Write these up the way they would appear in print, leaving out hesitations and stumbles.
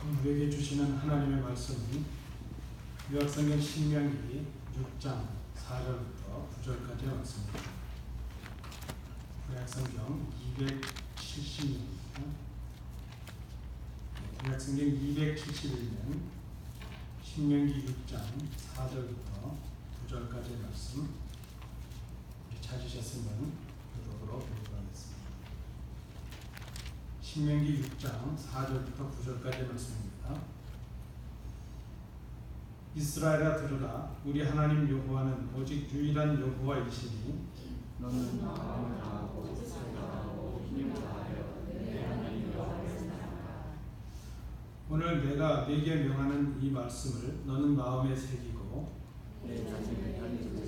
우리에게 주시는 하나님의 말씀은 구약성경 신명기 6장 4절부터 9절까지 왔습니다. 구약성경 270년입니다. 구약성경 271년 신명기 6장 4절부터 9절까지의 말씀 찾으셨으면 교독으로 보도록하겠습니다. 신명기 6장 4절부터 9절까지의 말씀입니다. 이스라엘아 들으라. 우리 하나님 여호와는 오직 유일한 여호와이시니 너는 마음을 다하고 뜻을 다하고 힘을 다하여 내 하나님 여호와를 사랑하라. 오늘 내가 네게 명하는 이 말씀을 너는 마음에 새기고 내 자신을 살리고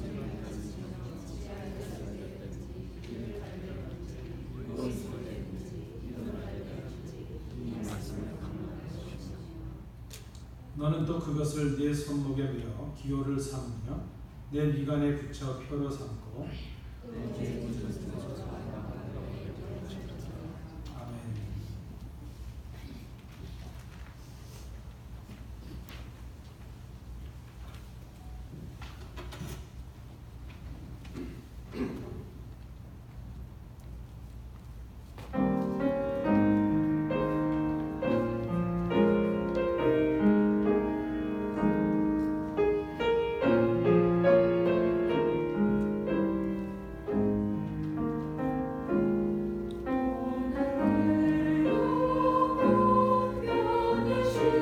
너는 또 그것을 네 손목에 메어 기호를 삼으며 내 미간에 붙여 표로 삼고 아멘. 주시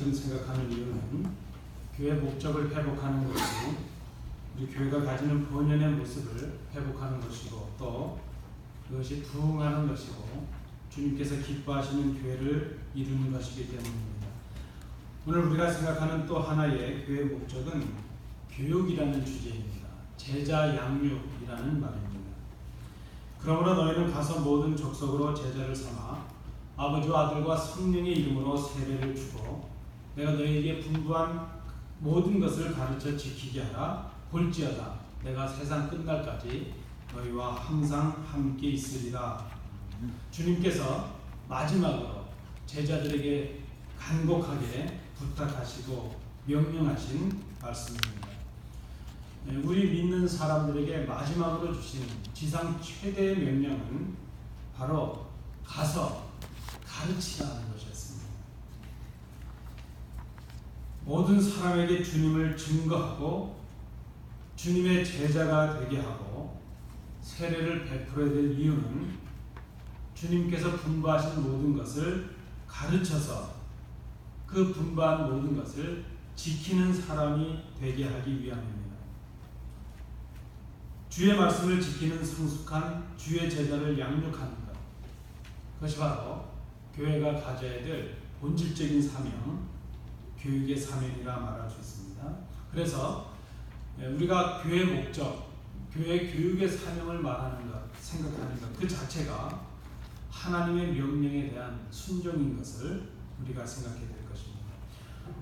지금 생각하는 이유는 교회 목적을 회복하는 것이 우리 교회가 가지는 본연의 모습을 회복하는 것이고 또 그것이 부흥하는 것이고 주님께서 기뻐하시는 교회를 이루는 것이기 때문입니다. 오늘 우리가 생각하는 또 하나의 교회의 목적은 교육이라는 주제입니다. 제자 양육이라는 말입니다. 그러므로 너희는 가서 모든 족속으로 제자를 삼아 아버지와 아들과 성령의 이름으로 세례를 주고 내가 너희에게 분부한 모든 것을 가르쳐 지키게 하라. 볼지어다 내가 세상 끝날까지 너희와 항상 함께 있으리라. 주님께서 마지막으로 제자들에게 간곡하게 부탁하시고 명령하신 말씀입니다. 우리 믿는 사람들에게 마지막으로 주신 지상 최대의 명령은 바로 가서 가르치라는 것이었습니다. 모든 사람에게 주님을 증거하고 주님의 제자가 되게 하고 세례를 베풀어야 될 이유는 주님께서 분부하신 모든 것을 가르쳐서 그 분부한 모든 것을 지키는 사람이 되게 하기 위함입니다. 주의 말씀을 지키는 성숙한 주의 제자를 양육하는 것, 그것이 바로 교회가 가져야 될 본질적인 사명, 교육의 사명이라 말할 수 있습니다. 그래서 우리가 교회 목적, 교회 교육의 사명을 말하는 것, 생각하는 것, 그 자체가 하나님의 명령에 대한 순종인 것을 우리가 생각해야 될 것입니다.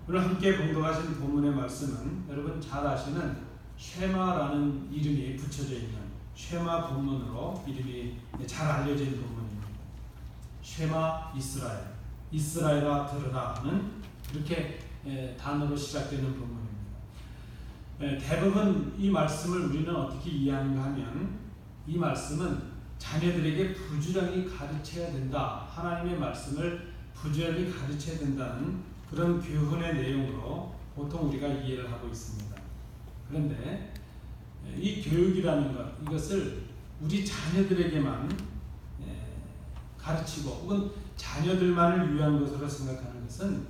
오늘 함께 봉독하신 본문의 말씀은 여러분 잘 아시는 쉐마라는 이름이 붙여져 있는 쉐마 본문으로 이름이 잘 알려진 본문입니다. 쉐마 이스라엘, 이스라엘아 들으라는 이렇게 단어로 시작되는 본문입니다. 대부분 이 말씀을 우리는 어떻게 이해하는가 하면 이 말씀은 자녀들에게 부지런히 가르쳐야 된다, 하나님의 말씀을 부지런히 가르쳐야 된다는 그런 교훈의 내용으로 보통 우리가 이해를 하고 있습니다. 그런데 이 교육이라는 것, 이것을 우리 자녀들에게만 가르치고 혹은 자녀들만을 위한 것으로 생각하는 것은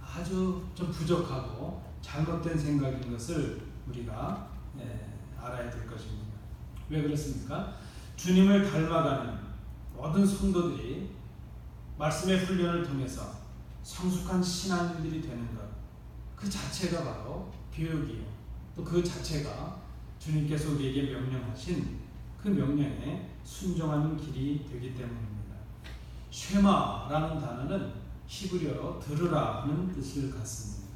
아주 좀 부족하고 잘못된 생각인 것을 우리가 알아야 될 것입니다. 왜 그렇습니까? 주님을 닮아가는 모든 성도들이 말씀의 훈련을 통해서 성숙한 신앙인들이 되는 것, 그 자체가 바로 교육이요. 또 그 자체가 주님께서 우리에게 명령하신 그 명령에 순종하는 길이 되기 때문입니다. 쉐마라는 단어는 히브리어로 들으라 하는 뜻을 갖습니다.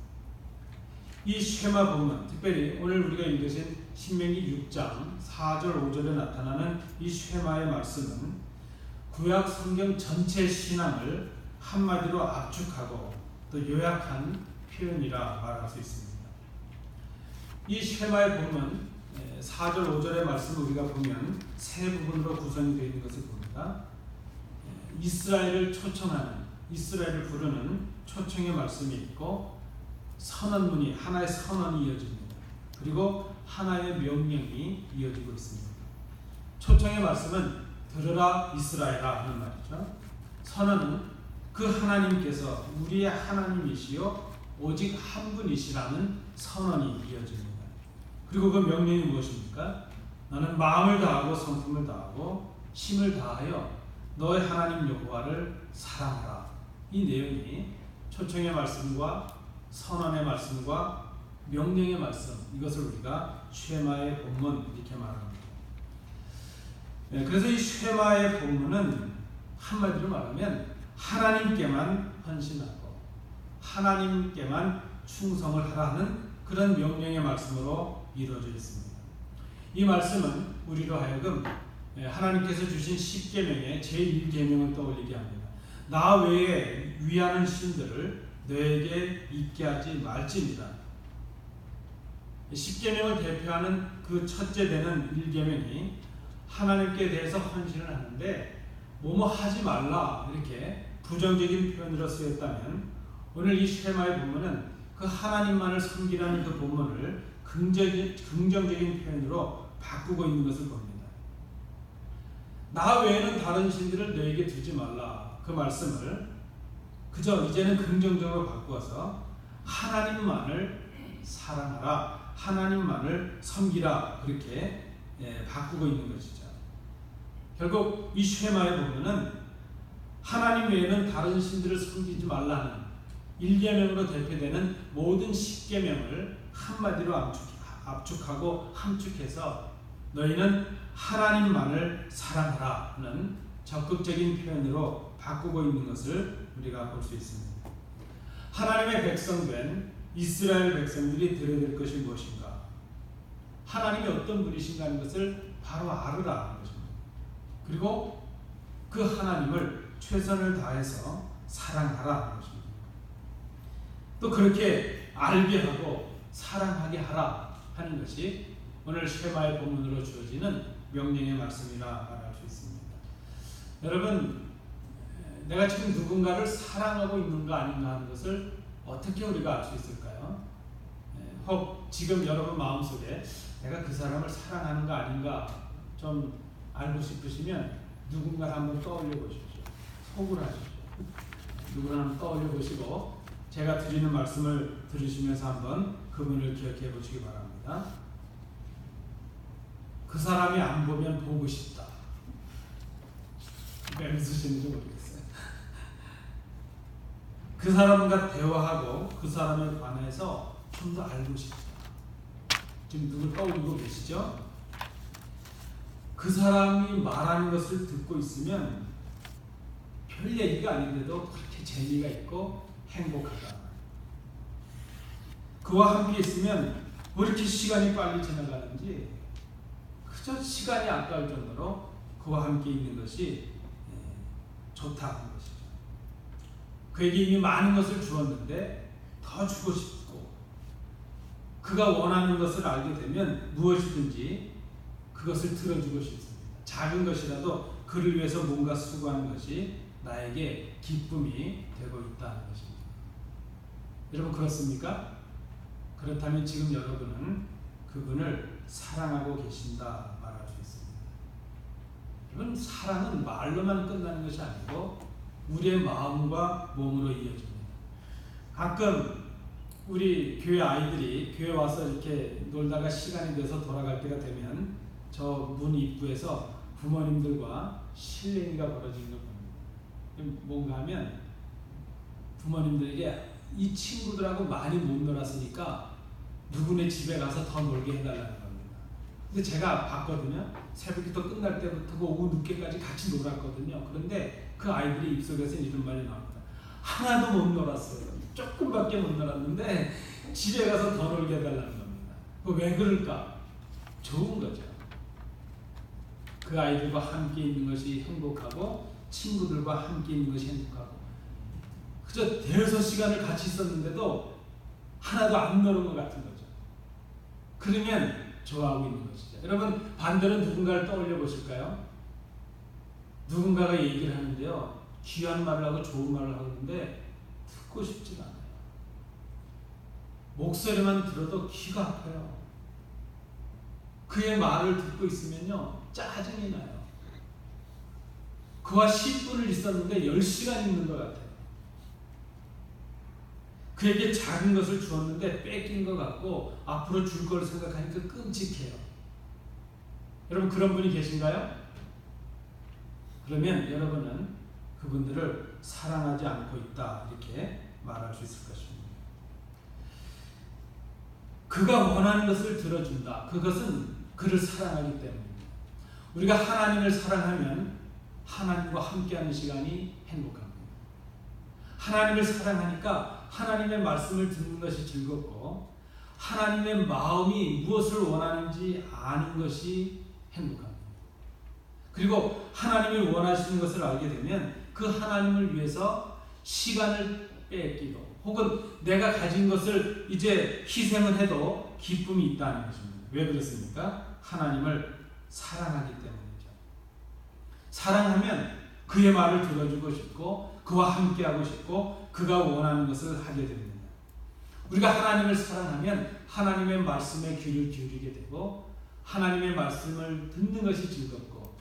이 쉐마 본문, 특별히 오늘 우리가 읽으신 신명기 6장 4절 5절에 나타나는 이 쉐마의 말씀은 구약 성경 전체 신앙을 한마디로 압축하고 또 요약한 표현이라 말할 수 있습니다. 이 쉐마의 본문 4절 5절의 말씀을 우리가 보면 세 부분으로 구성이 되어 있는 것을 봅니다. 이스라엘을 초청하는, 이스라엘을 부르는 초청의 말씀이 있고 선언문이, 하나의 선언이 이어집니다. 그리고 하나의 명령이 이어지고 있습니다. 초청의 말씀은 들으라 이스라엘아 하는 말이죠. 선언은 그 하나님께서 우리의 하나님이시요 오직 한 분이시라는 선언이 이어집니다. 그리고 그 명령이 무엇입니까? 너는 마음을 다하고 성품을 다하고 힘을 다하여 너의 하나님 여호와를 사랑하라. 이 내용이 초청의 말씀과 선언의 말씀과 명령의 말씀, 이것을 우리가 쉐마의 본문 이렇게 말합니다. 그래서 이 쉐마의 본문은 한마디로 말하면 하나님께만 헌신하고 하나님께만 충성을 하라 하는 그런 명령의 말씀으로 이루어져 있습니다. 이 말씀은 우리로 하여금 하나님께서 주신 10계명의 제1계명을 떠올리게 합니다. 나 외에 위하는 신들을 너에게 있게 하지 말지니라. 10계명을 대표하는 그 첫째 되는 1계명이 하나님께 대해서 헌신을 하는데 뭐뭐 하지 말라 이렇게 부정적인 표현으로 쓰였다면 오늘 이 쉐마의 본문은 그 하나님만을 섬기라는 그 본문을 긍정적인 표현으로 바꾸고 있는 것을 봅니다. 나 외에는 다른 신들을 너에게 두지 말라. 그 말씀을 그저 이제는 긍정적으로 바꾸어서 하나님만을 사랑하라, 하나님만을 섬기라, 그렇게 바꾸고 있는 것이죠. 결국 이 쉐마에 보면은 하나님 외에는 다른 신들을 섬기지 말라는 1계명으로 대표되는 모든 10계명을 한마디로 압축하고 함축해서 너희는 하나님만을 사랑하라는 적극적인 표현으로 바꾸고 있는 것을 우리가 볼 수 있습니다. 하나님의 백성된 이스라엘 백성들이 들어야 될 것이 무엇인가? 하나님이 어떤 분이신가 하는 것을 바로 알으라 하는 것입니다. 그리고 그 하나님을 최선을 다해서 사랑하라 하는 것입니다. 또 그렇게 알게 하고 사랑하게 하라 하는 것이 오늘 쉐마의 본문으로 주어지는 명령의 말씀이라 말할 수 있습니다. 여러분, 내가 지금 누군가를 사랑하고 있는가 아닌가 하는 것을 어떻게 우리가 알 수 있을까요? 혹 지금 여러분 마음속에 내가 그 사람을 사랑하는가 아닌가 좀 알고 싶으시면 누군가를 한번 떠올려 보십시오. 속을 하십시오. 누구를 한번 떠올려 보시고 제가 드리는 말씀을 들으시면서 한번 그분을 기억해 보시기 바랍니다. 그 사람이 안 보면 보고 싶다. 왜 웃으시는지 모르겠어요. 그 사람과 대화하고 그 사람에 관해서 좀 더 알고 싶다. 지금 누굴 떠올리고 계시죠? 그 사람이 말하는 것을 듣고 있으면 별 얘기가 아닌데도 그렇게 재미가 있고 행복하다. 그와 함께 있으면 왜 이렇게 시간이 빨리 지나가는지 그저 시간이 아까울 정도로 그와 함께 있는 것이 좋다는 것이죠. 그에게 이미 많은 것을 주었는데 더 주고 싶고 그가 원하는 것을 알게 되면 무엇이든지 그것을 들어주고 싶습니다. 작은 것이라도 그를 위해서 뭔가 수고하는 것이 나에게 기쁨이 되고 있다는 것입니다. 여러분 그렇습니까? 그렇다면 지금 여러분은 그분을 사랑하고 계신다 말할 수 있습니다. 여러분 사랑은 말로만 끝나는 것이 아니고 우리의 마음과 몸으로 이어집니다. 가끔 우리 교회 아이들이 교회 와서 이렇게 놀다가 시간이 돼서 돌아갈 때가 되면 저 문 입구에서 부모님들과 실랭이가 벌어지는 걸 봅니다. 뭔가 하면 부모님들에게 이 친구들하고 많이 못 놀았으니까 누구네 집에 가서 더 놀게 해달라는 겁니다. 근데 제가 봤거든요. 새벽이 또 끝날 때부터 오후 늦게까지 같이 놀았거든요. 그런데 그 아이들이 입속에서 이런 말이 나옵니다. 하나도 못 놀았어요. 조금밖에 못 놀았는데 집에 가서 더 놀게 해달라는 겁니다. 왜 그럴까? 좋은 거죠. 그 아이들과 함께 있는 것이 행복하고 친구들과 함께 있는 것이 행복하고 그저 대여섯 시간을 같이 있었는데도 하나도 안 노는 것 같은 거죠. 그러면 좋아하고 있는 것이죠. 여러분 반대로 누군가를 떠올려 보실까요? 누군가가 얘기를 하는데요. 귀한 말을 하고 좋은 말을 하는데 듣고 싶지가 않아요. 목소리만 들어도 귀가 아파요. 그의 말을 듣고 있으면요. 짜증이 나요. 그와 10분을 있었는데 10시간 있는 것 같아요. 그에게 작은 것을 주었는데 뺏긴 것 같고 앞으로 줄 걸 생각하니까 끔찍해요. 여러분 그런 분이 계신가요? 그러면 여러분은 그분들을 사랑하지 않고 있다 이렇게 말할 수 있을 것입니다. 그가 원하는 것을 들어준다. 그것은 그를 사랑하기 때문입니다. 우리가 하나님을 사랑하면 하나님과 함께하는 시간이 행복합니다. 하나님을 사랑하니까 하나님의 말씀을 듣는 것이 즐겁고 하나님의 마음이 무엇을 원하는지 아는 것이 행복합니다. 그리고 하나님이 원하시는 것을 알게 되면 그 하나님을 위해서 시간을 뺏기도 혹은 내가 가진 것을 이제 희생을 해도 기쁨이 있다는 것입니다. 왜 그렇습니까? 하나님을 사랑하기 때문이죠. 사랑하면 그의 말을 들어주고 싶고 그와 함께하고 싶고 그가 원하는 것을 하게 됩니다. 우리가 하나님을 사랑하면 하나님의 말씀에 귀를 기울이게 되고 하나님의 말씀을 듣는 것이 즐겁고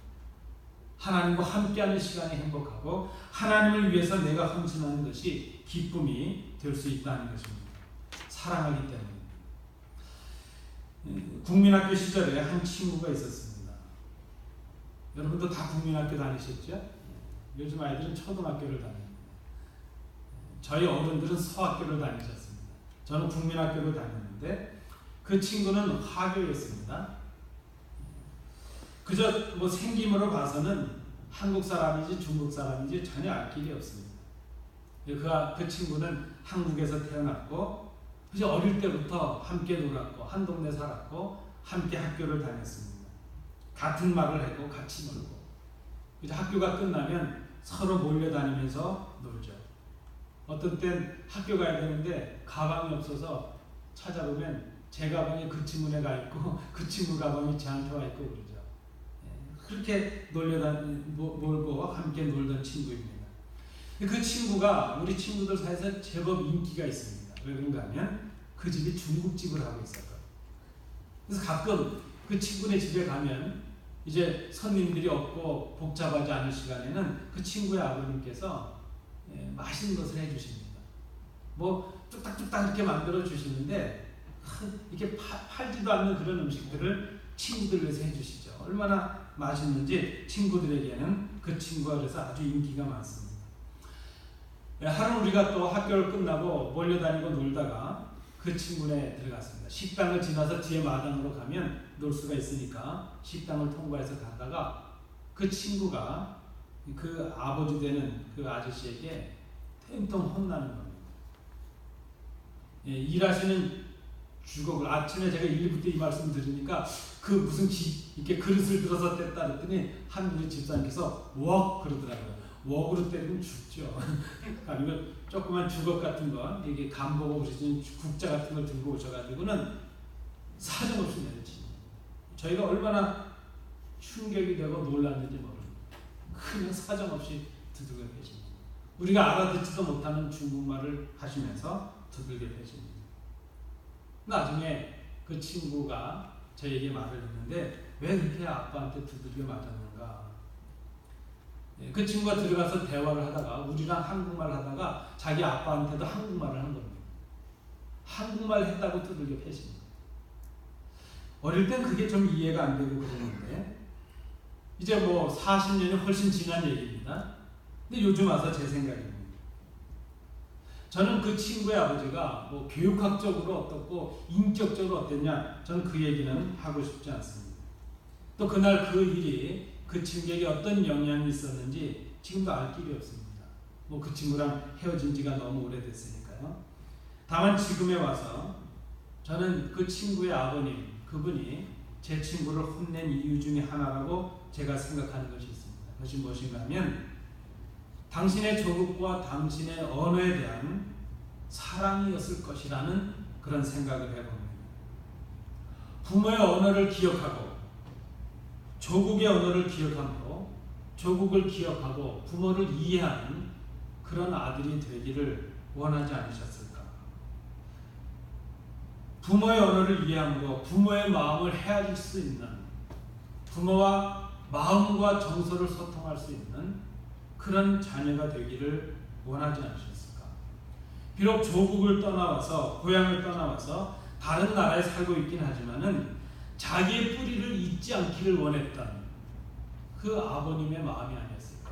하나님과 함께하는 시간이 행복하고 하나님을 위해서 내가 헌신하는 것이 기쁨이 될 수 있다는 것입니다. 사랑하기 때문입니다. 국민학교 시절에 한 친구가 있었습니다. 여러분도 다 국민학교 다니셨죠? 요즘 아이들은 초등학교를 다닙니다. 저희 어른들은 서학교를 다니셨습니다. 저는 국민학교를 다녔는데 그 친구는 화교였습니다. 그저 뭐 생김으로 봐서는 한국 사람인지 중국 사람인지 전혀 알 길이 없습니다. 그 친구는 한국에서 태어났고 그저 어릴 때부터 함께 놀았고 한 동네 살았고 함께 학교를 다녔습니다. 같은 말을 하고 같이 놀고 이제 학교가 끝나면 서로 몰려다니면서 놀죠. 어떤 땐 학교 가야 되는데 가방이 없어서 찾아보면 제 가방이 그 친구네 가 있고 그 친구 가방이 저한테 와 있고 그러죠. 그렇게 놀고 함께 놀던 친구입니다. 그 친구가 우리 친구들 사이에서 제법 인기가 있습니다. 왜 그런가 하면 그 집이 중국집을 하고 있었거든요. 그래서 가끔 그 친구네 집에 가면 이제 손님들이 없고 복잡하지 않을 시간에는 그 친구의 아버님께서 맛있는 것을 해주십니다. 뭐 뚝딱뚝딱 이렇게 만들어 주시는데 이렇게 팔지도 않는 그런 음식들을 친구들 위해서 해주시죠. 얼마나 맛있는지 친구들에게는 그 친구가 그래서 아주 인기가 많습니다. 하루는 우리가 또 학교를 끝나고 몰려다니고 놀다가 그 친구네 들어갔습니다. 식당을 지나서 뒤에 마당으로 가면 놀 수가 있으니까 식당을 통과해서 가다가 그 친구가 그 아버지 되는 그 아저씨에게 탱통 혼나는 겁니다. 일하시는 주걱을 아침에 제가 일부터 이 말씀 드리니까 그 무슨 이렇게 그릇을 들어서 뗐다 그랬더니 한 우리 집사님께서 웍 그러더라고요. 웍으로 때리면 죽죠. 아니면 조그만 주걱 같은 거, 이게 간보고 그러시는 국자 같은 걸 들고 오셔가지고는 사정없이 내리지. 저희가 얼마나 충격이 되고 놀랐는지 모릅니다. 그냥 사정없이 두들겨 패십니다. 우리가 알아듣지도 못하는 중국말을 하시면서 두들겨 패십니다. 나중에 그 친구가 저에게 말을 했는데 왜 그렇게 아빠한테 두들겨 맞았는가. 그 친구가 들어가서 대화를 하다가 우리랑 한국말 하다가 자기 아빠한테도 한국말을 한 겁니다. 한국말 했다고 두들겨 패십니다. 어릴 땐 그게 좀 이해가 안 되고 그러는데 이제 뭐 40년이 훨씬 지난 얘기입니다. 근데 요즘 와서 제 생각입니다. 저는 그 친구의 아버지가 뭐 교육학적으로 어떻고 인격적으로 어땠냐 저는 그 얘기는 하고 싶지 않습니다. 또 그날 그 일이 그 친구에게 어떤 영향이 있었는지 지금도 알 길이 없습니다. 뭐 그 친구랑 헤어진 지가 너무 오래됐으니까요. 다만 지금에 와서 저는 그 친구의 아버님 그분이 제 친구를 혼낸 이유 중에 하나라고 제가 생각하는 것이 있습니다. 그것이 무엇인가 하면 당신의 조국과 당신의 언어에 대한 사랑이었을 것이라는 그런 생각을 해봅니다. 부모의 언어를 기억하고 조국의 언어를 기억함으로 조국을 기억하고 부모를 이해하는 그런 아들이 되기를 원하지 않으셨을까? 부모의 언어를 이해함으로 부모의 마음을 헤아릴 수 있는 부모와 마음과 정서를 소통할 수 있는 그런 자녀가 되기를 원하지 않으셨을까? 비록 조국을 떠나와서 고향을 떠나와서 다른 나라에 살고 있긴 하지만은 자기의 뿌리를 잊지 않기를 원했던 그 아버님의 마음이 아니었을까?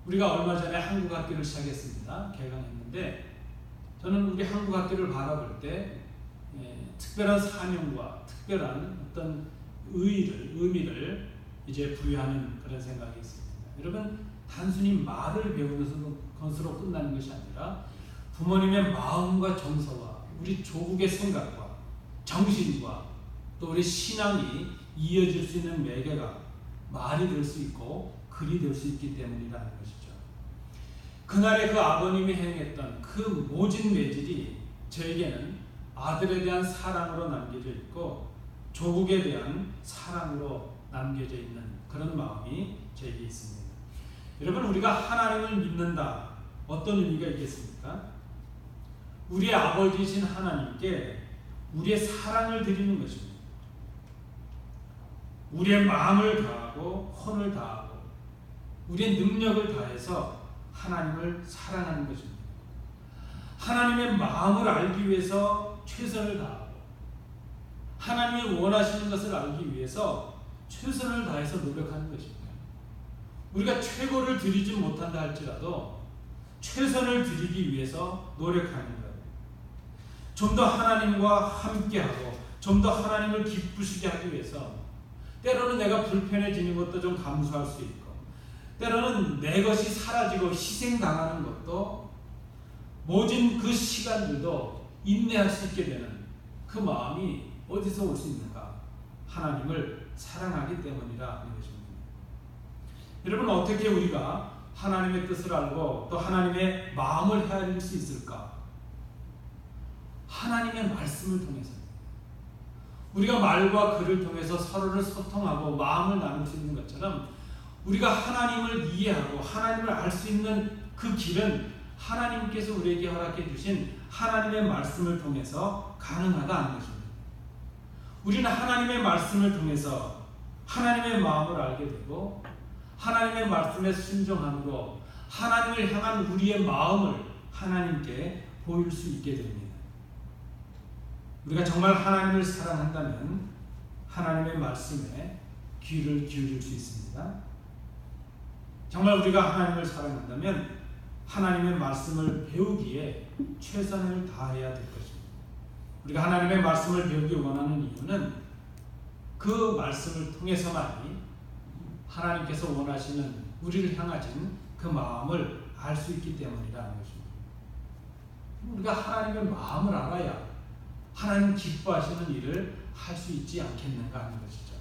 우리가 얼마 전에 한국 학교를 시작했습니다. 개강했는데 저는 우리 한국 학교를 바라볼 때 특별한 사명과 특별한 어떤 의미를 이제 부여하는 그런 생각이 있습니다. 여러분 단순히 말을 배우는 것으로 끝나는 것이 아니라 부모님의 마음과 정서와 우리 조국의 생각과 정신과 또 우리 신앙이 이어질 수 있는 매개가 말이 될 수 있고 글이 될 수 있기 때문이라는 것이죠. 그날의 그 아버님이 행했던 그 모진 매질이 저에게는 아들에 대한 사랑으로 남겨져 있고 조국에 대한 사랑으로 남겨져 있는 그런 마음이 저에게 있습니다. 여러분 우리가 하나님을 믿는다 어떤 의미가 있겠습니까? 우리의 아버지이신 하나님께 우리의 사랑을 드리는 것입니다. 우리의 마음을 다하고 혼을 다하고 우리의 능력을 다해서 하나님을 사랑하는 것입니다. 하나님의 마음을 알기 위해서 최선을 다하고 하나님이 원하시는 것을 알기 위해서 최선을 다해서 노력하는 것입니다. 우리가 최고를 드리지 못한다 할지라도 최선을 드리기 위해서 노력하는 거예요. 좀 더 하나님과 함께하고 좀 더 하나님을 기쁘시게 하기 위해서 때로는 내가 불편해지는 것도 좀 감수할 수 있고 때로는 내 것이 사라지고 희생당하는 것도 모진 그 시간들도 인내할 수 있게 되는 그 마음이 어디서 올 수 있는가? 하나님을 사랑하기 때문이라 하는 것입니다. 여러분, 어떻게 우리가 하나님의 뜻을 알고 또 하나님의 마음을 헤아릴 수 있을까? 하나님의 말씀을 통해서 우리가 말과 글을 통해서 서로를 소통하고 마음을 나눌 수 있는 것처럼 우리가 하나님을 이해하고 하나님을 알 수 있는 그 길은 하나님께서 우리에게 허락해 주신 하나님의 말씀을 통해서 가능하다 하는 것입니다. 우리는 하나님의 말씀을 통해서 하나님의 마음을 알게 되고 하나님의 말씀에 순종함으로 하나님을 향한 우리의 마음을 하나님께 보일 수 있게 됩니다. 우리가 정말 하나님을 사랑한다면 하나님의 말씀에 귀를 기울일 수 있습니다. 정말 우리가 하나님을 사랑한다면 하나님의 말씀을 배우기에 최선을 다해야 될 것입니다. 우리가 하나님의 말씀을 배우기 원하는 이유는 그 말씀을 통해서만이 하나님께서 원하시는 우리를 향하신 그 마음을 알 수 있기 때문이라는 것입니다. 우리가 하나님의 마음을 알아야 하나님 기뻐하시는 일을 할 수 있지 않겠는가 하는 것이죠.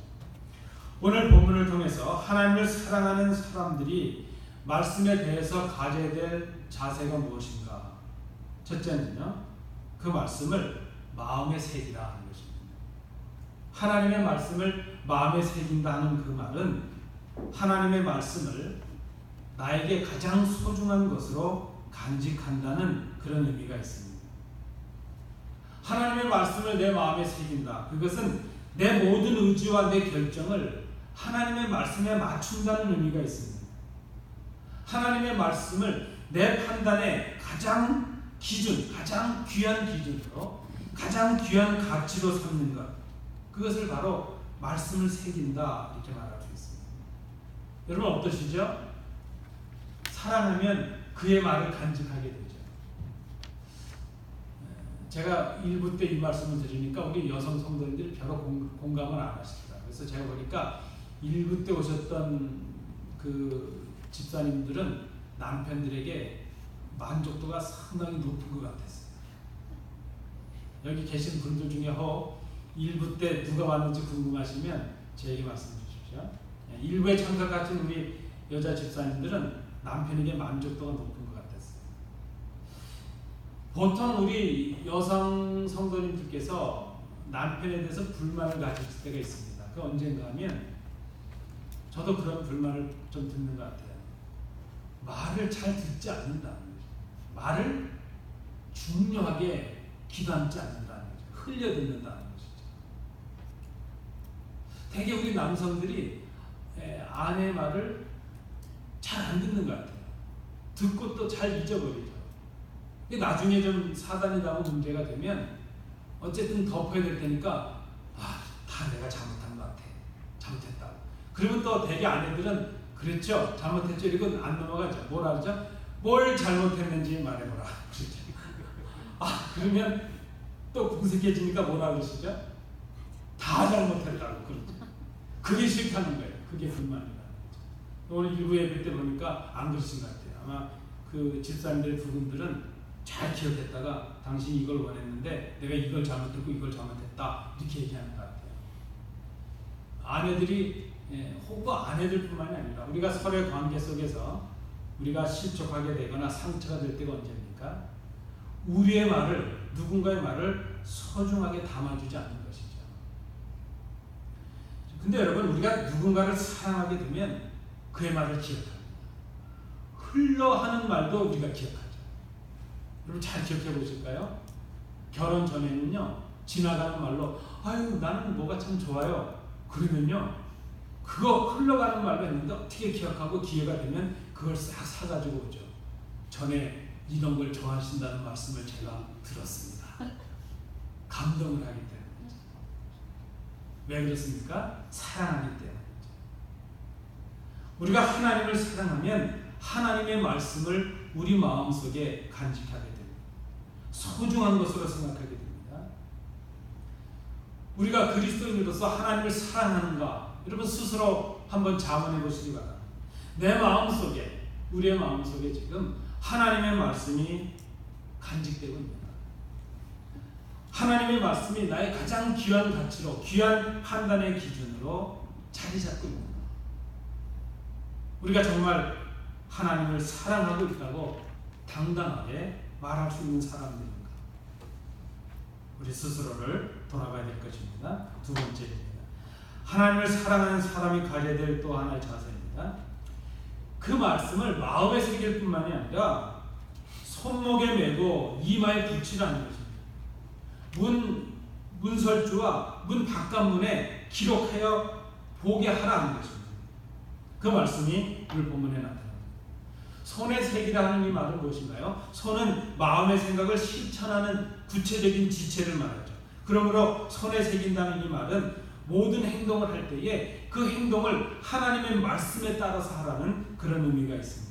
오늘 본문을 통해서 하나님을 사랑하는 사람들이 말씀에 대해서 가져야 될 자세가 무엇인가? 첫째는요, 그 말씀을 마음에 새기라 하는 것입니다. 하나님의 말씀을 마음에 새긴다 하는 그 말은 하나님의 말씀을 나에게 가장 소중한 것으로 간직한다는 그런 의미가 있습니다. 하나님의 말씀을 내 마음에 새긴다. 그것은 내 모든 의지와 내 결정을 하나님의 말씀에 맞춘다는 의미가 있습니다. 하나님의 말씀을 내 판단의 가장 기준, 가장 귀한 기준으로 가장 귀한 가치로 삼는 것, 그것을 바로 말씀을 새긴다 이렇게 말할 수 있습니다. 여러분 어떠시죠? 사랑하면 그의 말을 간직하게 되죠. 제가 1부 때 이 말씀을 드리니까 우리 여성 성도님들이 별로 공감을 안 하시더라고요. 그래서 제가 보니까 1부 때 오셨던 그 집사님들은 남편들에게 만족도가 상당히 높은 것 같았어요. 여기 계신 분들 중에 1부 때 누가 왔는지 궁금하시면 저에게 말씀해 주십시오. 1부에 참석하신 우리 여자 집사님들은 남편에게 만족도가 높은 것 같았어요. 보통 우리 여성 성도님들께서 남편에 대해서 불만을 가질 때가 있습니다. 그 언젠가 하면 저도 그런 불만을 좀 듣는 것 같아요. 말을 잘 듣지 않는다는 거죠. 말을 중요하게 귀담지 않는다는 거죠. 흘려듣는다는 것이죠. 되게 우리 남성들이 아내의 말을 잘 안 듣는 것 같아요. 듣고 또 잘 잊어버리죠. 나중에 좀 사단이 나고 문제가 되면 어쨌든 덮어야 될 테니까 다 내가 잘못한 것 같아. 잘못했다고. 그러면 또 되게 아내들은 그랬죠. 잘못했죠. 이건 안 넘어가죠. 뭐라 그러죠? 뭘 잘못했는지 말해보라. 그러죠. 그러면 또 궁색해지니까 뭐라 그러시죠? 다 잘못했다고 그러죠. 그게 싫다는 거예요. 그게 불만이라는 거죠. 오늘 일부 예배 때 보니까 안 그러신 것 같아요. 아마 그 집사님들 두 분들은 잘 기억했다가 당신이 이걸 원했는데 내가 이걸 잘못했고 이걸 잘못했다 이렇게 얘기하는 것 같아요. 아내들이 혹은 아내들뿐만이 아니라 우리가 서로의 관계 속에서 우리가 실족하게 되거나 상처가 될 때가 언제입니까? 우리의 말을, 누군가의 말을 소중하게 담아주지 않는 것이죠. 근데 여러분, 우리가 누군가를 사랑하게 되면 그의 말을 기억합니다. 흘러하는 말도 우리가 기억하죠. 여러분 잘 기억해 보실까요? 결혼 전에는요, 지나가는 말로 아유 나는 뭐가 참 좋아요. 그러면요, 그거 흘러가는 말가 있는데 어떻게 기억하고 기회가 되면 그걸 싹 사가지고 오죠. 전에 이런 걸 좋아하신다는 말씀을 제가 들었습니다. 감동을 하기 때문에. 왜 그렇습니까? 사랑하기 때문에. 우리가 하나님을 사랑하면 하나님의 말씀을 우리 마음속에 간직하게 됩니다. 소중한 것으로 생각하게 됩니다. 우리가 그리스도인으로서 하나님을 사랑하는가? 여러분 스스로 한번 자문해 보시기 바랍니다. 내 마음속에, 우리의 마음속에 지금 하나님의 말씀이 간직되고 있는가? 하나님의 말씀이 나의 가장 귀한 가치로, 귀한 판단의 기준으로 자리 잡고 있는가? 우리가 정말 하나님을 사랑하고 있다고 당당하게 말할 수 있는 사람들인가? 우리 스스로를 돌아봐야 될 것입니다. 두 번째입니다. 하나님을 사랑하는 사람이 가져야 될 또 하나의 자세입니다. 그 말씀을 마음에 새길 뿐만이 아니라 손목에 메고 이마에 붙이라는 것입니다. 문설주와 문 바깥문에 기록하여 보게 하라는 것입니다. 그 말씀이 오늘 본문에 나타납니다. 손에 새기라 하는 이 말은 무엇인가요? 손은 마음의 생각을 실천하는 구체적인 지체를 말하죠. 그러므로 손에 새긴다는 이 말은 모든 행동을 할 때에 그 행동을 하나님의 말씀에 따라서 하라는 그런 의미가 있습니다.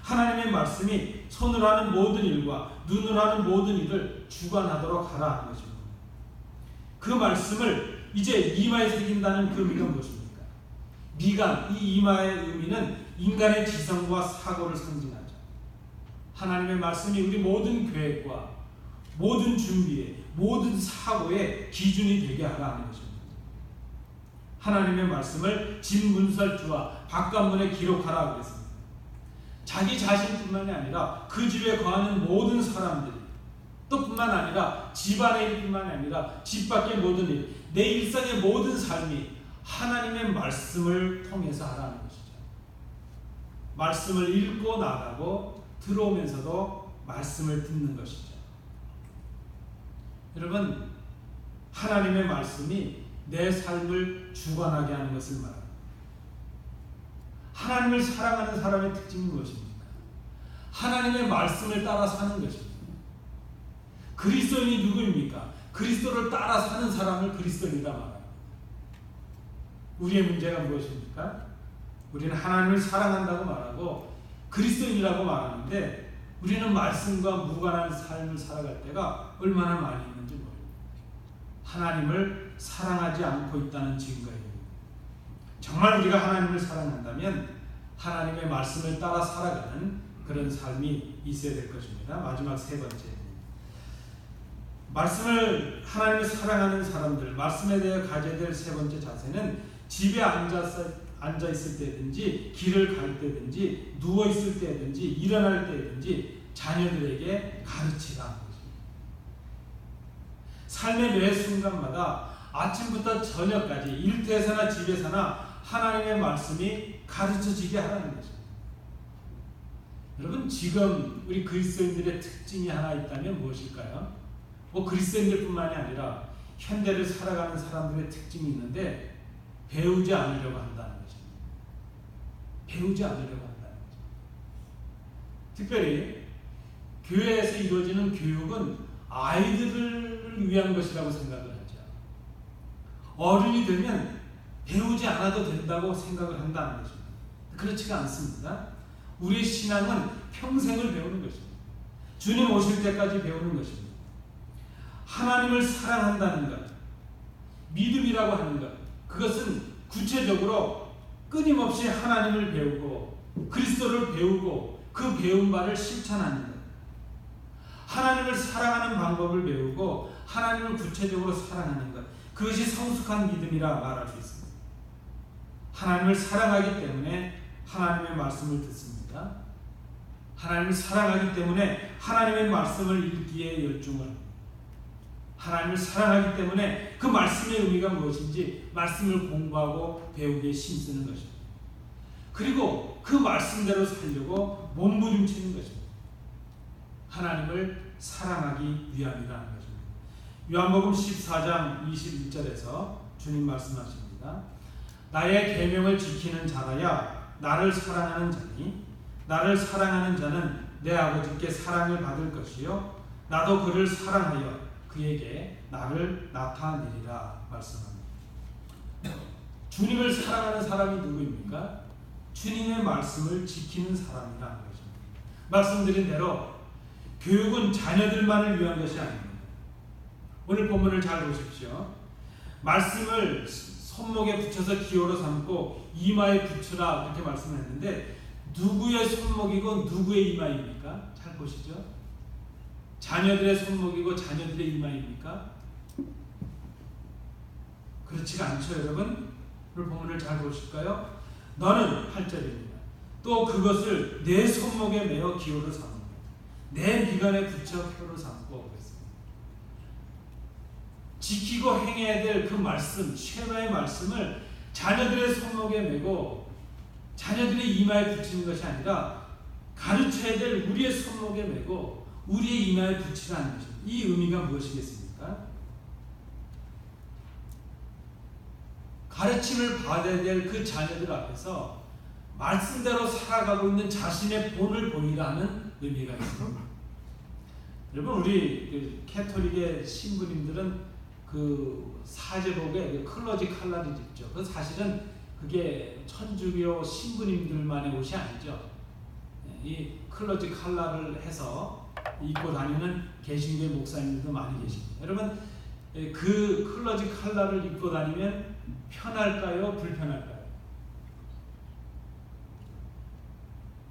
하나님의 말씀이 손으로 하는 모든 일과 눈으로 하는 모든 일을 주관하도록 하라 하는 것입니다. 그 말씀을 이제 이마에 새긴다는 그 의미가 무엇입니까? 미간, 이 이마의 의미는 인간의 지성과 사고를 상징하죠. 하나님의 말씀이 우리 모든 계획과 모든 준비에, 모든 사고의 기준이 되게 하라 하는 것입니다. 하나님의 말씀을 진문설주와 바깥문에 기록하라 그랬습니다. 자기 자신뿐만이 아니라 그 집에 거하는 모든 사람들이, 또 뿐만 아니라 집안의 일뿐만이 아니라 집 밖의 모든 일, 내 일상의 모든 삶이 하나님의 말씀을 통해서 하라는 것이죠. 말씀을 읽고 나가고 들어오면서도 말씀을 듣는 것이죠. 여러분, 하나님의 말씀이 내 삶을 주관하게 하는 것을 말합니다. 하나님을 사랑하는 사람의 특징이 무엇입니까? 하나님의 말씀을 따라 사는 것입니다. 그리스도인이 누구입니까? 그리스도를 따라 사는 사람을 그리스도인이라 말합니다. 우리의 문제가 무엇입니까? 우리는 하나님을 사랑한다고 말하고 그리스도인이라고 말하는데 우리는 말씀과 무관한 삶을 살아갈 때가 얼마나 많이 있는지 모릅니다. 하나님을 사랑하지 않고 있다는 증거입니다. 정말 우리가 하나님을 사랑한다면 하나님의 말씀을 따라 살아가는 그런 삶이 있어야 될 것입니다. 마지막 세 번째, 말씀을 하나님을 사랑하는 사람들, 말씀에 대해 가져야 될 세 번째 자세는 집에 앉아 있을 때든지 길을 갈 때든지 누워 있을 때든지 일어날 때든지 자녀들에게 가르치라 하는 것입니다. 삶의 매 순간마다 아침부터 저녁까지 일터에서나 집에서나 하나님의 말씀이 가르쳐지게 하라는 것입니다. 여러분, 지금 우리 그리스도인들의 특징이 하나 있다면 무엇일까요? 그리스도인들뿐만이 아니라 현대를 살아가는 사람들의 특징이 있는데 배우지 않으려고 한다는 것입니다. 배우지 않으려고 한다는 것입니다. 특별히 교회에서 이루어지는 교육은 아이들을 위한 것이라고 생각을 하죠. 어른이 되면 배우지 않아도 된다고 생각을 한다는 것입니다. 그렇지가 않습니다. 우리의 신앙은 평생을 배우는 것입니다. 주님 오실 때까지 배우는 것입니다. 하나님을 사랑한다는 것, 믿음이라고 하는 것, 그것은 구체적으로 끊임없이 하나님을 배우고 그리스도를 배우고 그 배운 바를 실천하는 것, 하나님을 사랑하는 방법을 배우고 하나님을 구체적으로 사랑하는 것, 그것이 성숙한 믿음이라 말할 수 있습니다. 하나님을 사랑하기 때문에 하나님의 말씀을 듣습니다. 하나님을 사랑하기 때문에 하나님의 말씀을 읽기에 열중을 합니다. 하나님을 사랑하기 때문에 그 말씀의 의미가 무엇인지 말씀을 공부하고 배우기에 힘쓰는 것입니다. 그리고 그 말씀대로 살려고 몸부림치는 것입니다. 하나님을 사랑하기 위함이라는 것입니다. 요한복음 14장 21절에서 주님 말씀하십니다. 나의 계명을 지키는 자라야 나를 사랑하는 자니 나를 사랑하는 자는 내 아버지께 사랑을 받을 것이요 나도 그를 사랑하여 그에게 나를 나타내리라 말씀합니다. 주님을 사랑하는 사람이 누구입니까? 주님의 말씀을 지키는 사람이라는 것입니다. 말씀드린 대로 교육은 자녀들만을 위한 것이 아닙니다. 오늘 본문을 잘 보십시오. 말씀을 손목에 붙여서 기호로 삼고 이마에 붙여라 그렇게 말씀했는데 누구의 손목이고 누구의 이마입니까? 잘 보시죠. 자녀들의 손목이고 자녀들의 이마입니까? 그렇지가 않죠, 여러분. 오늘 본문을 잘 보실까요? 너는 8절입니다. 또 그것을 내 손목에 매어 기호로 삼고 내 미간에 붙여 표로 삼고 그랬습니다. 지키고 행해야 될 그 말씀, 쉐마의 말씀을 자녀들의 손목에 매고 자녀들의 이마에 붙이는 것이 아니라 가르쳐야 될 우리의 손목에 매고 우리의 이마에 붙이라는 것입니다. 이 의미가 무엇이겠습니까? 가르침을 받아야 될 그 자녀들 앞에서 말씀대로 살아가고 있는 자신의 본을 보이라는 의미가 있습니다. 여러분, 우리 캐톨릭의 신부님들은 그 사제복에 클러지 칼라를 입죠. 그 사실은 그게 천주교 신부님들만의 옷이 아니죠. 이 클러지 칼라를 해서 입고 다니는 개신교 목사님들도 많이 계십니다. 여러분, 그 클러지 칼라를 입고 다니면 편할까요? 불편할까요?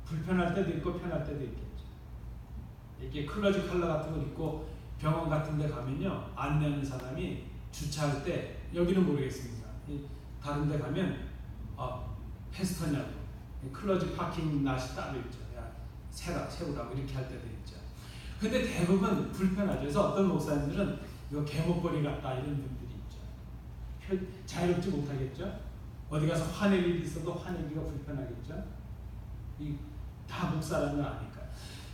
불편할 때도 있고 편할 때도 있겠죠. 이렇게 클러지 칼라 같은 걸 입고 병원 같은 데 가면요, 안내하는 사람이 주차할 때, 여기는 모르겠습니다. 다른 데 가면 패스터냐고, 클러지 파킹 낫이 따로 있죠. 야, 세우라고 이렇게 할 때도 있죠. 근데 대부분 불편하죠. 그래서 어떤 목사님들은 이거 개목걸이 같다 이런 분들이 있죠. 자유롭지 못하겠죠. 어디 가서 화낼 일이 있어도 화내기가 불편하겠죠. 다 목사라는 걸 아니까.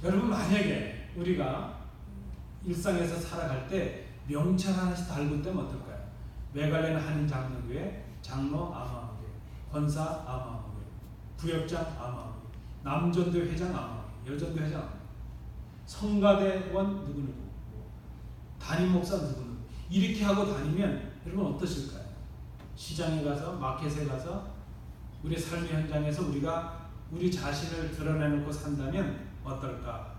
여러분, 만약에 우리가 일상에서 살아갈 때 명찰 하나씩 달고 때면 어떨까요? 메갈레는 한인 장로교회, 장로 아마교회, 권사 아마교회, 부역장 아마교회, 남전도 회장 아마교회, 여전도 회장 아마교회, 성가대원 누구누구, 담임 목사 누구누구, 이렇게 하고 다니면 여러분 어떠실까요? 시장에 가서, 마켓에 가서, 우리 삶의 현장에서 우리가 우리 자신을 드러내놓고 산다면 어떨까?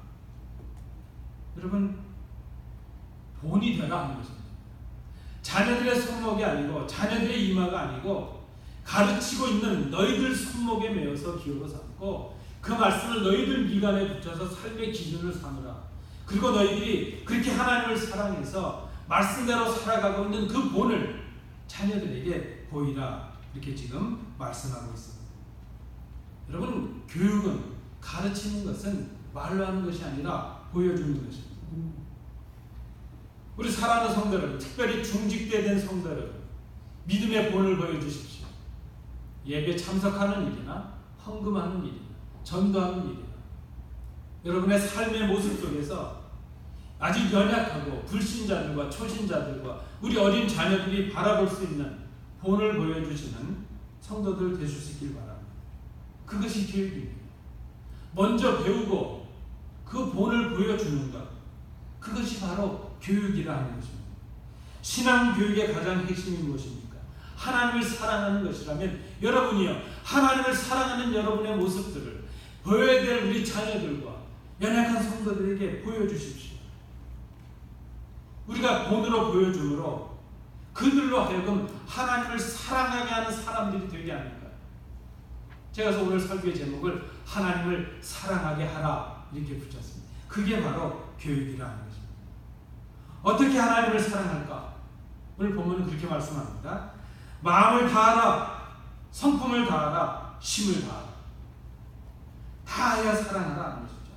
여러분, 본이 되라 하는 것입니다. 자녀들의 손목이 아니고 자녀들의 이마가 아니고 가르치고 있는 너희들 손목에 매어서 기호로 삼고 그 말씀을 너희들 미간에 붙여서 삶의 기준을 삼으라. 그리고 너희들이 그렇게 하나님을 사랑해서 말씀대로 살아가고 있는 그 본을 자녀들에게 보이라. 이렇게 지금 말씀하고 있습니다. 여러분, 교육은, 가르치는 것은 말로 하는 것이 아니라 보여주는 것입니다. 우리 사랑하는 성도 여러분, 특별히 중직대 된 성도 여러분, 믿음의 본을 보여주십시오. 예배 참석하는 일이나 헌금하는 일이나 전도하는 일이나 여러분의 삶의 모습 속에서 아직 연약하고 불신자들과 초신자들과 우리 어린 자녀들이 바라볼 수 있는 본을 보여주시는 성도들 되실 수 있길 바랍니다. 그것이 교육입니다. 먼저 배우고 그 본을 보여주는 것, 그것이 바로 교육이라는 것입니다. 신앙 교육의 가장 핵심이 무엇입니까? 하나님을 사랑하는 것이라면 여러분이요, 하나님을 사랑하는 여러분의 모습들을 보여야 될 우리 자녀들과 연약한 성도들에게 보여주십시오. 우리가 본으로 보여줌으로 그들로 하여금 하나님을 사랑하게 하는 사람들이 되게 합니다. 제가 그래서 오늘 설교의 제목을 하나님을 사랑하게 하라 이렇게 붙였습니다. 그게 바로 교육이라는 것입니다. 어떻게 하나님을 사랑할까? 오늘 본문은 그렇게 말씀합니다. 마음을 다하라, 성품을 다하라, 힘을 다하라. 다해야 사랑하라 하는 것이죠.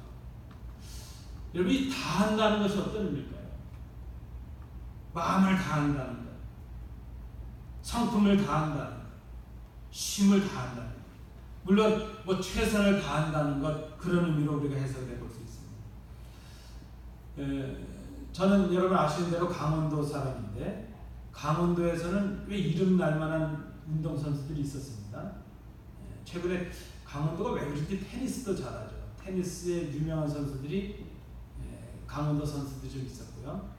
여러분, 이 다한다는 것이 어떤 의미일까요? 마음을 다한다는 것, 성품을 다한다는 것, 힘을 다한다는 것. 물론 최선을 다한다는 것, 그런 의미로 우리가 해석해 볼 수 있습니다. 저는 여러분 아시는 대로 강원도 사람인데 강원도에서는 꽤 이름 날 만한 운동선수들이 있었습니다. 최근에 강원도가 왜 그렇게 테니스도 잘하죠. 테니스의 유명한 선수들이 강원도 선수들이 좀 있었고요.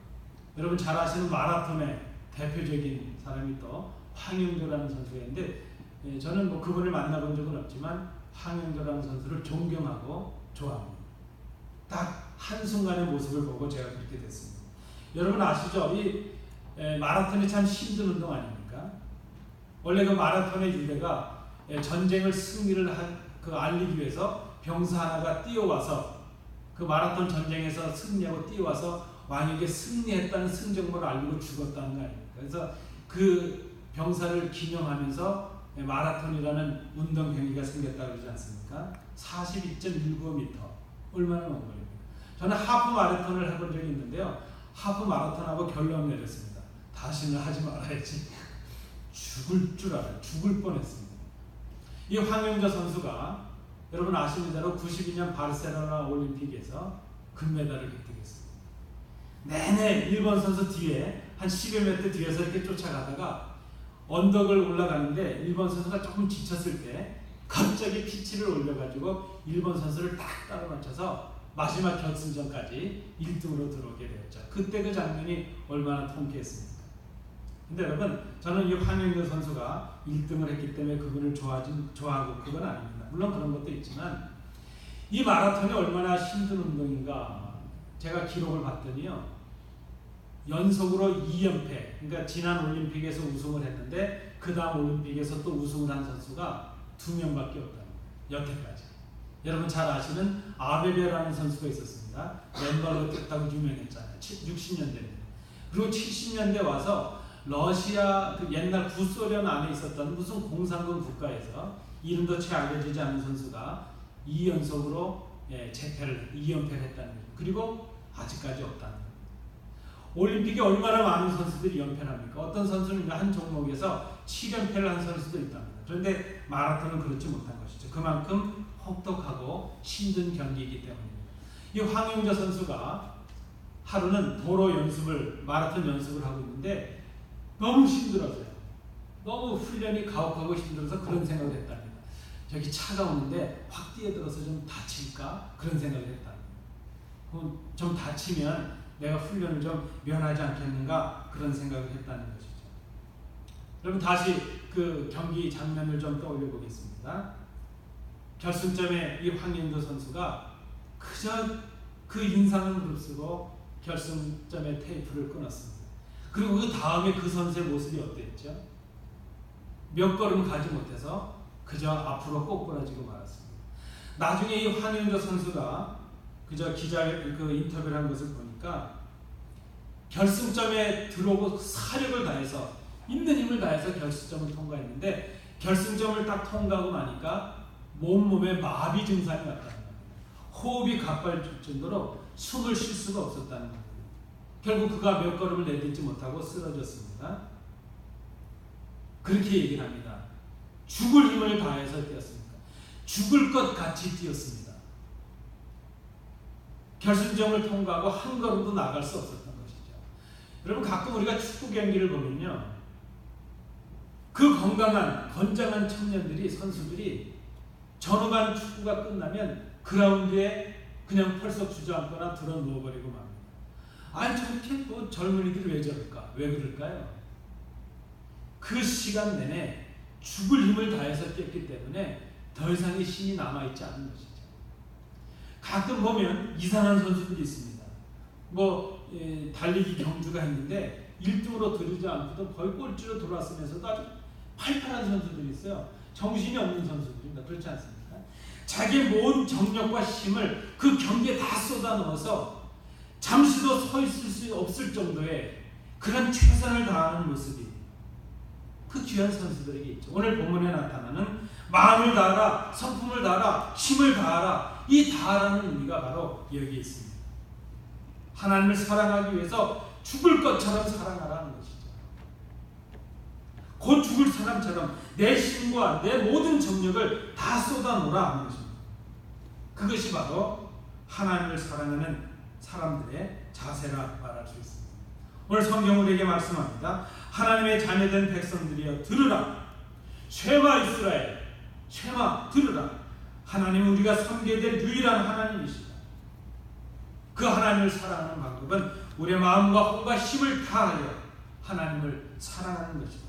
여러분 잘 아시는 마라톤의 대표적인 사람이 또 황영조라는 선수가 있는데 저는 뭐 그분을 만나본 적은 없지만 황영조라는 선수를 존경하고 좋아합니다. 딱 한순간의 모습을 보고 제가 그렇게 됐습니다. 여러분 아시죠? 이 마라톤이 참 힘든 운동 아닙니까? 원래 그 마라톤의 유래가 전쟁을 승리를 알리기 위해서 병사 하나가 뛰어와서 그 마라톤 전쟁에서 승리하고 뛰어와서 왕에게 승리했다는 승정보를 알리고 죽었다는 거 아닙니까? 그래서 그 병사를 기념하면서 마라톤이라는 운동 경기가 생겼다고 그러지 않습니까? 42.195m 얼마나 먼 거리입니까? 저는 하프 마라톤을 해본 적이 있는데요. 하프 마라톤하고 결론 내렸습니다. 다시는 하지 말아야지. 죽을 줄 알아요. 죽을 뻔했습니다. 이 황영조 선수가 여러분 아시는 대로 92년 바르셀로나 올림픽에서 금메달을 획득했습니다. 내내 일본 선수 뒤에 한 10여 m 뒤에서 이렇게 쫓아가다가 언덕을 올라가는데 일본 선수가 조금 지쳤을 때 갑자기 피치를 올려가지고 일본 선수를 딱 따라 맞춰서 마지막 결승전까지 1등으로 들어오게 되었죠. 그때 그 장면이 얼마나 통쾌했습니까? 근데 여러분 저는 이 황영조 선수가 1등을 했기 때문에 그분을 좋아하고 그건 아닙니다. 물론 그런 것도 있지만 이 마라톤이 얼마나 힘든 운동인가 제가 기록을 봤더니요. 연속으로 2연패 그러니까 지난 올림픽에서 우승을 했는데 그 다음 올림픽에서 또 우승을 한 선수가 2명밖에 없답니다. 여태까지. 여러분 잘 아시는 아베베라는 선수가 있었습니다. 맨발로 뛰었다고 유명했잖아요. 60년대. 그리고 70년대 와서 러시아 그 옛날 구소련 안에 있었던 무슨 공산군 국가에서 이름도 채 알려지지 않은 선수가 2연속으로 재패를 2연패를 했다는 거예요. 그리고 아직까지 없다는 거예요. 올림픽에 얼마나 많은 선수들이 연패를 합니까? 어떤 선수는 한 종목에서 7연패를 한 선수도 있답니다. 그런데 마라톤은 그렇지 못한 것이죠. 그만큼 혹독하고 힘든 경기이기 때문입니다. 이 황영조 선수가 하루는 마라톤 연습을 하고 있는데 너무 힘들어서요. 너무 훈련이 가혹하고 힘들어서 그런 생각을 했답니다. 저기 차가 오는데 확 뛰어들어서 좀 다칠까? 그런 생각을 했답니다. 그럼 좀 다치면 내가 훈련을 좀 면하지 않겠는가? 그런 생각을 했다는 것이죠. 여러분 다시 그 경기 장면을 좀 떠올려 보겠습니다. 결승점에 이 황영조 선수가 그저 그 인상을 무릅쓰고 결승점에 테이프를 끊었습니다. 그리고 그 다음에 그 선수의 모습이 어땠죠? 몇 걸음 가지 못해서 그저 앞으로 꼬꾸라지고 말았습니다. 나중에 이 황영조 선수가 그저 그 인터뷰를 한 것을 보니까 결승점에 들어오고 사력을 다해서 있는 힘을 다해서 결승점을 통과했는데 결승점을 딱 통과하고 나니까 몸에 마비 증상이 왔다는 겁니다. 호흡이 가빠질 정도로 숨을 쉴 수가 없었다는 겁니다. 결국 그가 몇 걸음을 내딛지 못하고 쓰러졌습니다. 그렇게 얘기를 합니다. 죽을 힘을 다해서 뛰었습니다. 죽을 것 같이 뛰었습니다. 결승점을 통과하고 한 걸음도 나갈 수 없었던 것이죠. 여러분 가끔 우리가 축구 경기를 보면요. 그 건장한 청년들이 선수들이 전후반 축구가 끝나면 그라운드에 그냥 펄썩 주저앉거나 들어 누워버리고 맙니다. 아니 저렇게 또 젊은이들이 왜 저럴까? 왜 그럴까요? 그 시간 내내 죽을 힘을 다해서 뛰었기 때문에 더 이상의 힘이 남아있지 않은 것이죠. 가끔 보면 이상한 선수들이 있습니다. 달리기 경주가 했는데 1등으로 들이지 않고도 거의 꼴찌로 돌아왔으면서도 아주 팔팔한 선수들이 있어요. 정신이 없는 선수들입니다. 그렇지 않습니까? 자기의 모든 정력과 힘을 그 경기에 다 쏟아 넣어서 잠시도 서 있을 수 없을 정도의 그런 최선을 다하는 모습이 그 귀한 선수들에게 있죠. 오늘 본문에 나타나는 마음을 다하라, 성품을 다하라, 힘을 다하라, 이 다하라는 의미가 바로 여기에 있습니다. 하나님을 사랑하기 위해서 죽을 것처럼 사랑하라는 것이죠. 곧 죽을 사람처럼 내 힘과 내 모든 정력을 다 쏟아놓으라 하는 것입니다. 그것이 바로 하나님을 사랑하는 사람들의 자세라 말할 수 있습니다. 오늘 성경 우리에게 말씀합니다. 하나님의 자녀된 백성들이여 들으라. 쉐마 이스라엘, 쉐마 들으라. 하나님은 우리가 섬겨야 될 유일한 하나님이시다. 그 하나님을 사랑하는 방법은 우리의 마음과 혼과 힘을 다하여 하나님을 사랑하는 것이다.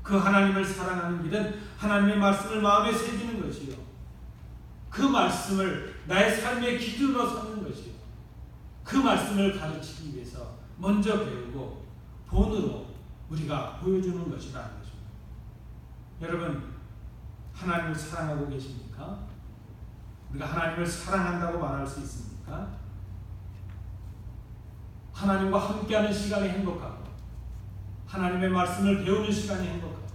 그 하나님을 사랑하는 길은 하나님의 말씀을 마음에 새기는 것이요, 그 말씀을 나의 삶의 기준으로 삼는 것이요, 그 말씀을 가르치기 위해서 먼저 배우고 본으로 우리가 보여주는 것이라는 것입니다. 여러분, 하나님을 사랑하고 계십니까? 우리가 하나님을 사랑한다고 말할 수 있습니까? 하나님과 함께하는 시간이 행복하고, 하나님의 말씀을 배우는 시간이 행복하고,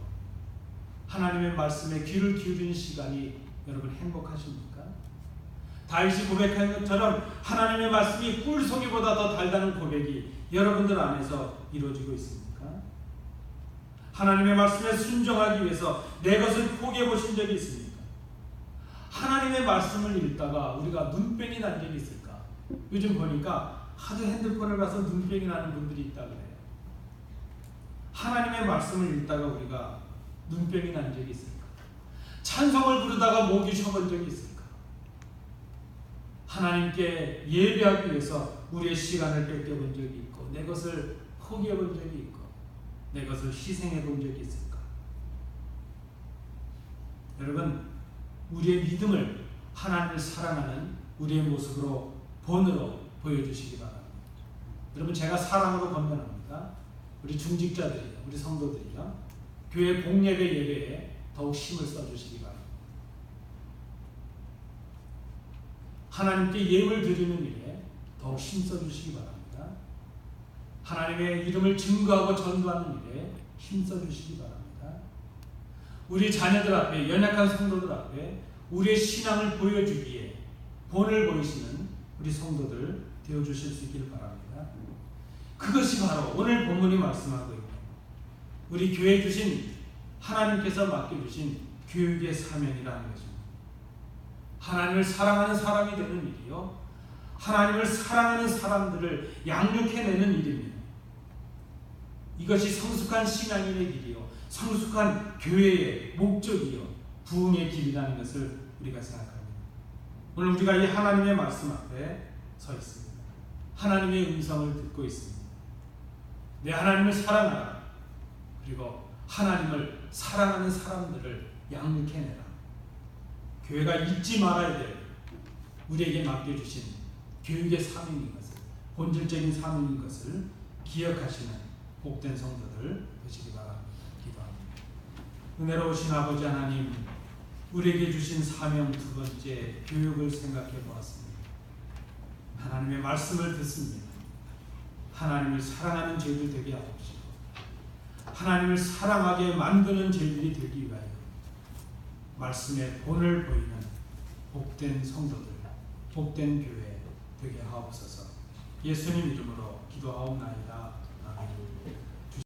하나님의 말씀에 귀를 기울이는 시간이 여러분 행복하십니까? 다윗이 고백한 것처럼 하나님의 말씀이 꿀송이보다 더 달다는 고백이 여러분들 안에서 이루어지고 있습니까? 하나님의 말씀에 순종하기 위해서 내 것을 포기해 보신 적이 있습니까? 하나님의 말씀을 읽다가 우리가 눈병이 난 적이 있을까? 요즘 보니까 하도 핸드폰을 봐서 눈병이 나는 분들이 있다 그래요. 하나님의 말씀을 읽다가 우리가 눈병이 난 적이 있을까? 찬송을 부르다가 목이 쉬어본 적이 있을까? 하나님께 예배하기 위해서 우리의 시간을 뺏겨본 적이 있고, 내 것을 포기해 본 적이 있고, 내 것을 희생해 본 적이 있을까? 여러분, 우리의 믿음을 하나님을 사랑하는 우리의 모습으로, 본으로 보여주시기 바랍니다. 여러분, 제가 사랑으로 건면합니다. 우리 중직자들이요, 우리 성도들이요, 교회 공예배 예배에 더욱 힘을 써주시기 바랍니다. 하나님께 예물 드리는 일에 더욱 힘써주시기 바랍니다. 하나님의 이름을 증거하고 전도하는 일에 힘써주시기 바랍니다. 우리 자녀들 앞에, 연약한 성도들 앞에 우리의 신앙을 보여주기에 본을 보이시는 우리 성도들 되어주실 수 있기를 바랍니다. 그것이 바로 오늘 본문이 말씀하고 있는 우리 교회에 주신, 하나님께서 맡겨주신 교육의 사명이라는 것입니다. 하나님을 사랑하는 사람이 되는 일이요, 하나님을 사랑하는 사람들을 양육해내는 일입니다. 이것이 성숙한 신앙인의 길이요, 성숙한 교회의 목적이요, 부흥의 길이라는 것을 우리가 생각합니다. 오늘 우리가 이 하나님의 말씀 앞에 서 있습니다. 하나님의 음성을 듣고 있습니다. 내 하나님을 사랑하라. 그리고 하나님을 사랑하는 사람들을 양육해내라. 교회가 잊지 말아야 될 우리에게 맡겨주신 교육의 사명인 것을, 본질적인 사명인 것을 기억하시는 복된 성도들 되시기 바랍니다. 기도합니다. 은혜로우신 아버지 하나님, 우리에게 주신 사명 두 번째, 교육을 생각해 보았습니다. 하나님의 말씀을 듣습니다. 하나님을 사랑하는 저희들 되게 하옵시고, 하나님을 사랑하게 만드는 저희들이 되기 위하여 말씀의 본을 보이는 복된 성도들, 복된 교회 되게 하옵소서. 예수님 이름으로 기도하옵나이다. 아멘.